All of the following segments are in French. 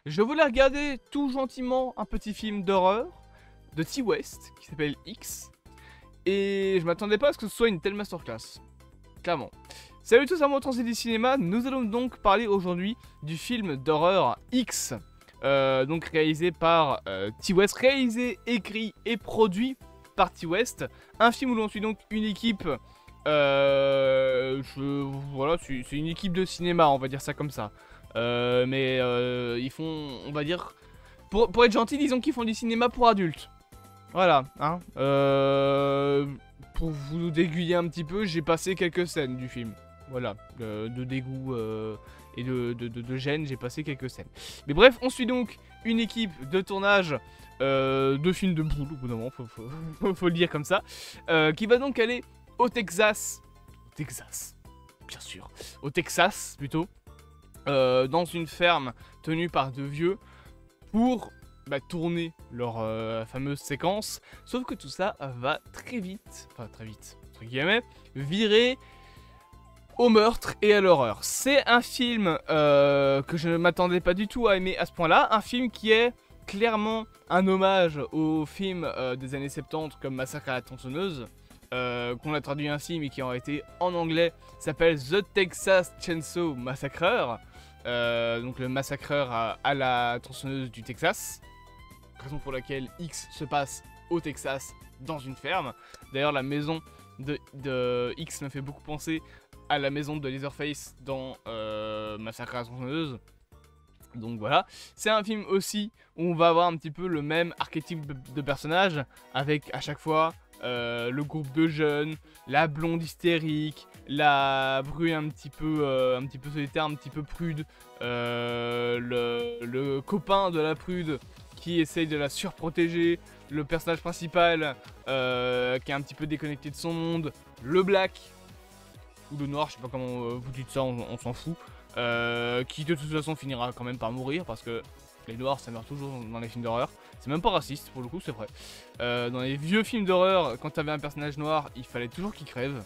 Je voulais regarder tout gentiment un petit film d'horreur de T-West qui s'appelle X. Et je m'attendais pas à ce que ce soit une telle masterclass. Clairement. Salut tous amoureux Transit du cinéma, nous allons donc parler aujourd'hui du film d'horreur X. Donc réalisé par T-West, réalisé, écrit et produit par T-West. Un film où l'on suit donc une équipe... voilà, c'est une équipe de cinéma, on va dire ça comme ça. Ils font, on va dire... Pour être gentil, disons qu'ils font du cinéma pour adultes. Voilà, hein. Pour vous déguiller un petit peu, j'ai passé quelques scènes du film. Voilà, de dégoût et de gêne, j'ai passé quelques scènes. Mais bref, on suit donc une équipe de tournage de films de boule, au bout d'un moment, faut le dire comme ça, qui va donc aller au Texas, bien sûr, au Texas plutôt, dans une ferme tenue par deux vieux pour tourner leur fameuse séquence. Sauf que tout ça va très vite, entre guillemets, virer au meurtre et à l'horreur. C'est un film que je ne m'attendais pas du tout à aimer à ce point-là. Un film qui est clairement un hommage aux films des années 70 comme Massacre à la tronçonneuse, qu'on a traduit ainsi mais qui ont été en anglais, s'appelle The Texas Chainsaw Massacre. Donc le massacreur à la tronçonneuse du Texas. Raison pour laquelle X se passe au Texas dans une ferme. D'ailleurs la maison de X me fait beaucoup penser à la maison de Leatherface dans Massacre à la tronçonneuse. Donc voilà, c'est un film aussi où on va avoir un petit peu le même archétype de personnage, avec à chaque fois le groupe de jeunes, la blonde hystérique, la brune un petit peu solitaire, un petit peu prude, le copain de la prude qui essaye de la surprotéger, le personnage principal qui est un petit peu déconnecté de son monde, le black ou le noir, je sais pas comment vous dites ça, on s'en fout, qui de toute façon finira quand même par mourir parce que les noirs ça meurt toujours dans les films d'horreur. C'est même pas raciste pour le coup, c'est vrai. Dans les vieux films d'horreur, quand t'avais un personnage noir, il fallait toujours qu'il crève.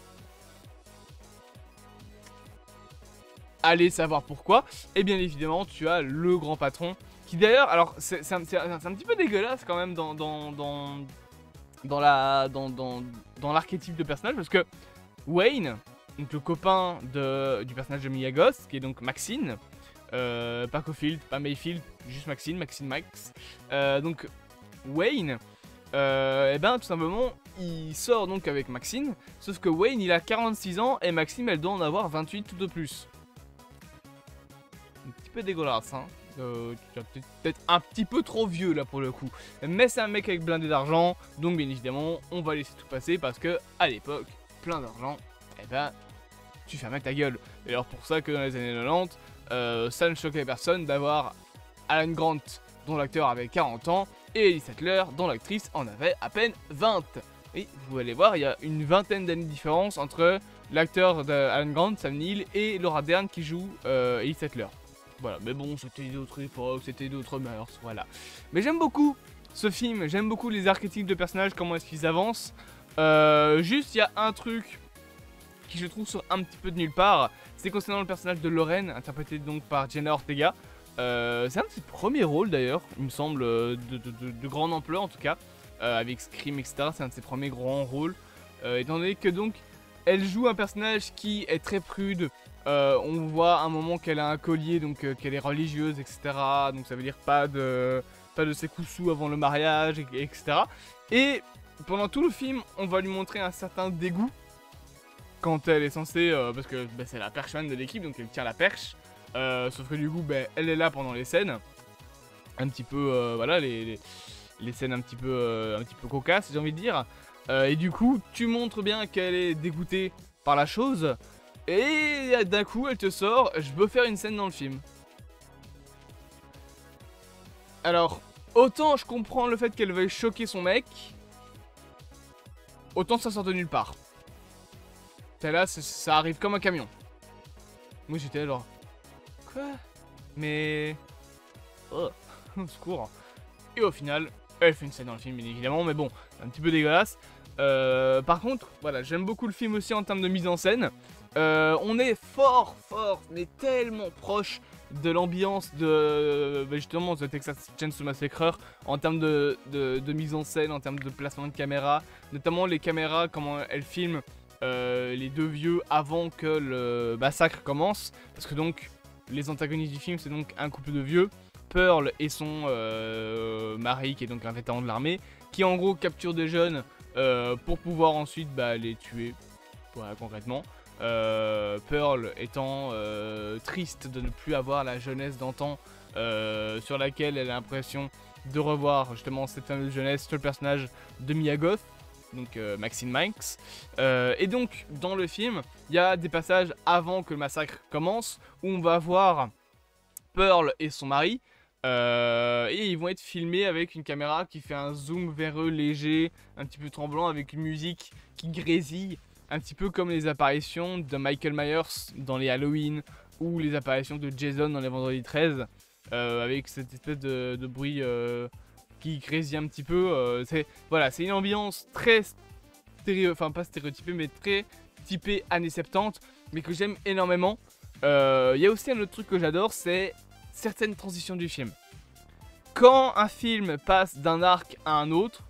Allez savoir pourquoi. Et bien évidemment, tu as le grand patron qui d'ailleurs, alors c'est un petit peu dégueulasse quand même dans l'archétype de personnage parce que Wayne, donc le copain du personnage de Mia Goth, qui est donc Maxine, pas Caulfield, pas Mayfield, juste Maxine Max. Donc Wayne, tout simplement, il sort donc avec Maxine, sauf que Wayne il a 46 ans et Maxine elle doit en avoir 28 tout de plus. Un petit peu dégueulasse, hein. Peut-être un petit peu trop vieux là pour le coup. Mais c'est un mec avec blindé d'argent, donc bien évidemment on va laisser tout passer parce que à l'époque, plein d'argent, tu fermais ta gueule. Et alors pour ça que dans les années 90, ça ne choquait personne d'avoir Alan Grant dont l'acteur avait 40 ans et Ellie Sattler dont l'actrice en avait à peine 20. Et vous allez voir, il y a une vingtaine d'années de différence entre l'acteur d'Alan Grant, Sam Neill, et Laura Dern qui joue Ellie Sattler. Voilà, mais bon, c'était d'autres époques, c'était d'autres mœurs, voilà. Mais j'aime beaucoup ce film, j'aime beaucoup les archétypes de personnages, comment est-ce qu'ils avancent. Juste, il y a un truc qui je trouve sort un petit peu de nulle part, c'est concernant le personnage de Lorraine, interprété donc par Jenna Ortega. C'est un de ses premiers rôles d'ailleurs, il me semble, de grande ampleur en tout cas, avec Scream, etc. C'est un de ses premiers grands rôles, étant donné que donc elle joue un personnage qui est très prude. On voit à un moment qu'elle a un collier, donc qu'elle est religieuse, etc. Donc ça veut dire pas de sekoussou avant le mariage, etc. Et pendant tout le film, on va lui montrer un certain dégoût quand elle est censée, parce que c'est la perchman de l'équipe, donc elle tient la perche. Sauf que du coup, elle est là pendant les scènes, un petit peu, voilà, les scènes un petit peu cocasses, j'ai envie de dire. Et du coup, tu montres bien qu'elle est dégoûtée par la chose. Et d'un coup, elle te sort, je veux faire une scène dans le film. Alors, autant je comprends le fait qu'elle veuille choquer son mec, autant ça sort de nulle part. Là, ça arrive comme un camion. Moi, j'étais alors... Quoi? Mais... Oh, au secours. Et au final, elle fait une scène dans le film, bien évidemment, mais bon, c'est un petit peu dégueulasse. Par contre, voilà, j'aime beaucoup le film aussi en termes de mise en scène. On est fort, mais tellement proche de l'ambiance de justement The Texas Chainsaw Massacre en termes de mise en scène, en termes de placement de caméra, notamment les caméras, comment elles filment les deux vieux avant que le massacre commence, parce que donc les antagonistes du film c'est donc un couple de vieux, Pearl et son mari qui est donc un vétéran de l'armée, qui en gros capture des jeunes pour pouvoir ensuite les tuer, voilà, concrètement. Pearl étant triste de ne plus avoir la jeunesse d'antan sur laquelle elle a l'impression de revoir justement cette fameuse jeunesse sur le personnage de Mia Goth, donc Maxine Minx. Et donc dans le film, il y a des passages avant que le massacre commence où on va voir Pearl et son mari. Et ils vont être filmés avec une caméra qui fait un zoom vers eux léger, un petit peu tremblant, avec une musique qui grésille, un petit peu comme les apparitions de Michael Myers dans les Halloween ou les apparitions de Jason dans les Vendredi 13, avec cette espèce de bruit qui grésille un petit peu. Voilà, c'est une ambiance très enfin pas stéréotypée, mais très typée années 70, mais que j'aime énormément. Il y a aussi un autre truc que j'adore, c'est certaines transitions du film. Quand un film passe d'un arc à un autre,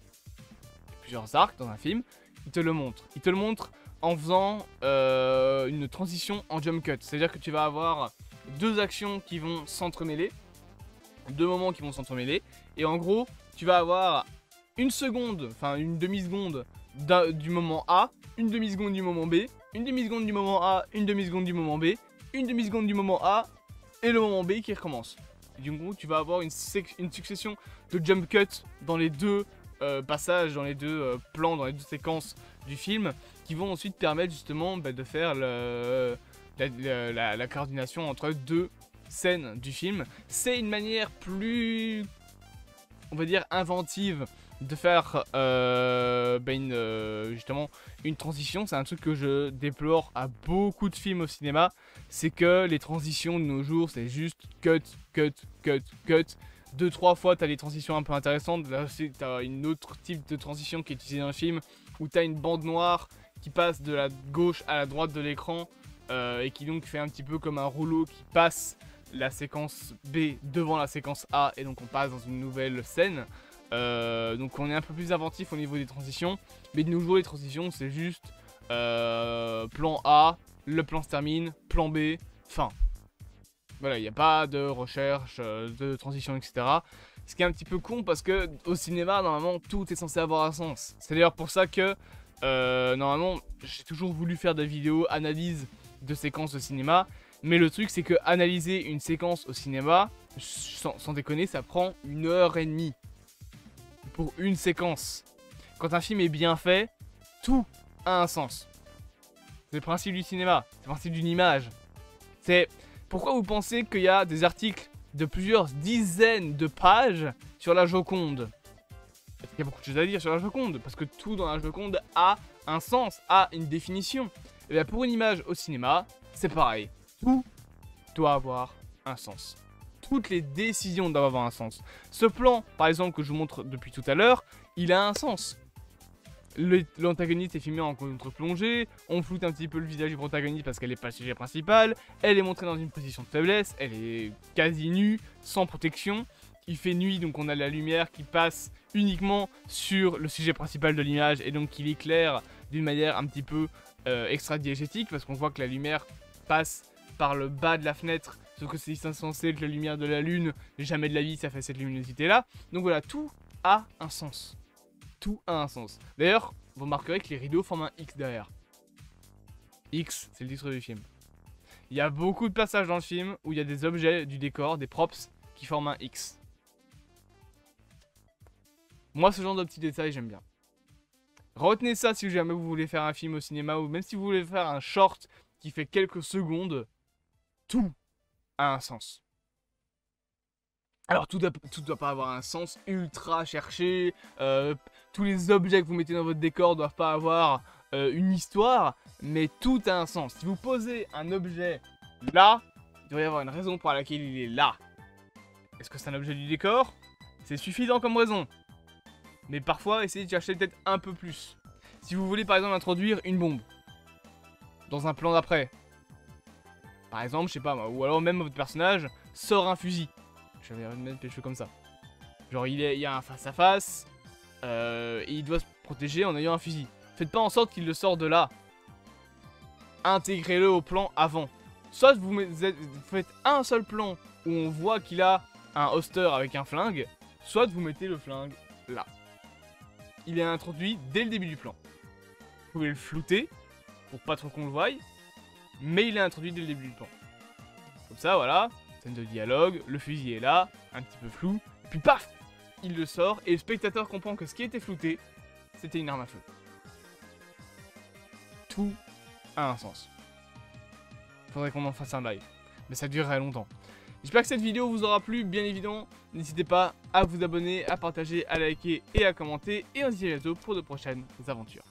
plusieurs arcs dans un film, il te le montre. Il te le montre en faisant une transition en jump cut. C'est-à-dire que tu vas avoir deux actions qui vont s'entremêler, deux moments qui vont s'entremêler, et en gros, tu vas avoir une seconde, enfin une demi-seconde du moment A, une demi-seconde du moment B, une demi-seconde du moment A, une demi-seconde du moment B, une demi-seconde du moment A, et le moment B qui recommence. Et du coup, tu vas avoir une succession de jump cuts dans les deux passages, dans les deux plans, dans les deux séquences du film, qui vont ensuite permettre justement de faire la coordination entre deux scènes du film. C'est une manière plus, on va dire, inventive de faire justement une transition. C'est un truc que je déplore à beaucoup de films au cinéma, c'est que les transitions de nos jours c'est juste cut, cut, cut, cut. 2-3 fois t'as des transitions un peu intéressantes. Là aussi t'as une autre type de transition qui est utilisée dans le film, où t'as une bande noire qui passe de la gauche à la droite de l'écran et qui donc fait un petit peu comme un rouleau qui passe la séquence B devant la séquence A, et donc on passe dans une nouvelle scène. Donc on est un peu plus inventif au niveau des transitions, mais de nos jours les transitions c'est juste plan A, le plan se termine, plan B, fin. Voilà, il n'y a pas de recherche, de transition, etc. Ce qui est un petit peu con parce que au cinéma normalement tout est censé avoir un sens. C'est d'ailleurs pour ça que normalement j'ai toujours voulu faire des vidéos analyse de séquences de cinéma, mais le truc c'est que analyser une séquence au cinéma, sans déconner, ça prend 1h30 pour une séquence. Quand un film est bien fait, tout a un sens. C'est le principe du cinéma, c'est le principe d'une image. C'est pourquoi vous pensez qu'il y a des articles de plusieurs dizaines de pages sur la Joconde. Parce qu'il y a beaucoup de choses à dire sur la Joconde, parce que tout dans la Joconde a un sens, a une définition. Et bien pour une image au cinéma, c'est pareil. Tout doit avoir un sens. Toutes les décisions doivent avoir un sens. Ce plan, par exemple, que je vous montre depuis tout à l'heure, il a un sens. L'antagoniste est filmé en contre-plongée, on floute un petit peu le visage du protagoniste parce qu'elle n'est pas le sujet principal, elle est montrée dans une position de faiblesse, elle est quasi nue, sans protection, il fait nuit donc on a la lumière qui passe uniquement sur le sujet principal de l'image et donc qui l'éclaire d'une manière un petit peu extra-diégétique parce qu'on voit que la lumière passe par le bas de la fenêtre, sauf que c'est censé être la lumière de la lune, jamais de la vie ça fait cette luminosité là, donc voilà, tout a un sens. Tout a un sens. D'ailleurs, vous remarquerez que les rideaux forment un X derrière. X, c'est le titre du film. Il y a beaucoup de passages dans le film où il y a des objets du décor, des props, qui forment un X. Moi, ce genre de petits détails, j'aime bien. Retenez ça si jamais vous voulez faire un film au cinéma, ou même si vous voulez faire un short qui fait quelques secondes. Tout a un sens. Alors tout doit pas avoir un sens ultra cherché, tous les objets que vous mettez dans votre décor doivent pas avoir une histoire, mais tout a un sens. Si vous posez un objet là, il doit y avoir une raison pour laquelle il est là. Est-ce que c'est un objet du décor? C'est suffisant comme raison. Mais parfois, essayez de chercher peut-être un peu plus. Si vous voulez par exemple introduire une bombe dans un plan d'après, par exemple, je sais pas moi, ou alors même votre personnage sort un fusil. Je vais mettre les choses comme ça. Genre il y a un face à face, et il doit se protéger en ayant un fusil. Faites pas en sorte qu'il le sort de là. Intégrez-le au plan avant. Soit vous faites un seul plan où on voit qu'il a un holster avec un flingue, soit vous mettez le flingue là. Il est introduit dès le début du plan. Vous pouvez le flouter pour pas trop qu'on le voie, mais il est introduit dès le début du plan. Comme ça, voilà, scène de dialogue, le fusil est là, un petit peu flou, et puis paf, il le sort et le spectateur comprend que ce qui était flouté, c'était une arme à feu. Tout a un sens. Faudrait qu'on en fasse un live, mais ça durerait longtemps. J'espère que cette vidéo vous aura plu, bien évidemment. N'hésitez pas à vous abonner, à partager, à liker et à commenter. Et on se dit à bientôt pour de prochaines aventures.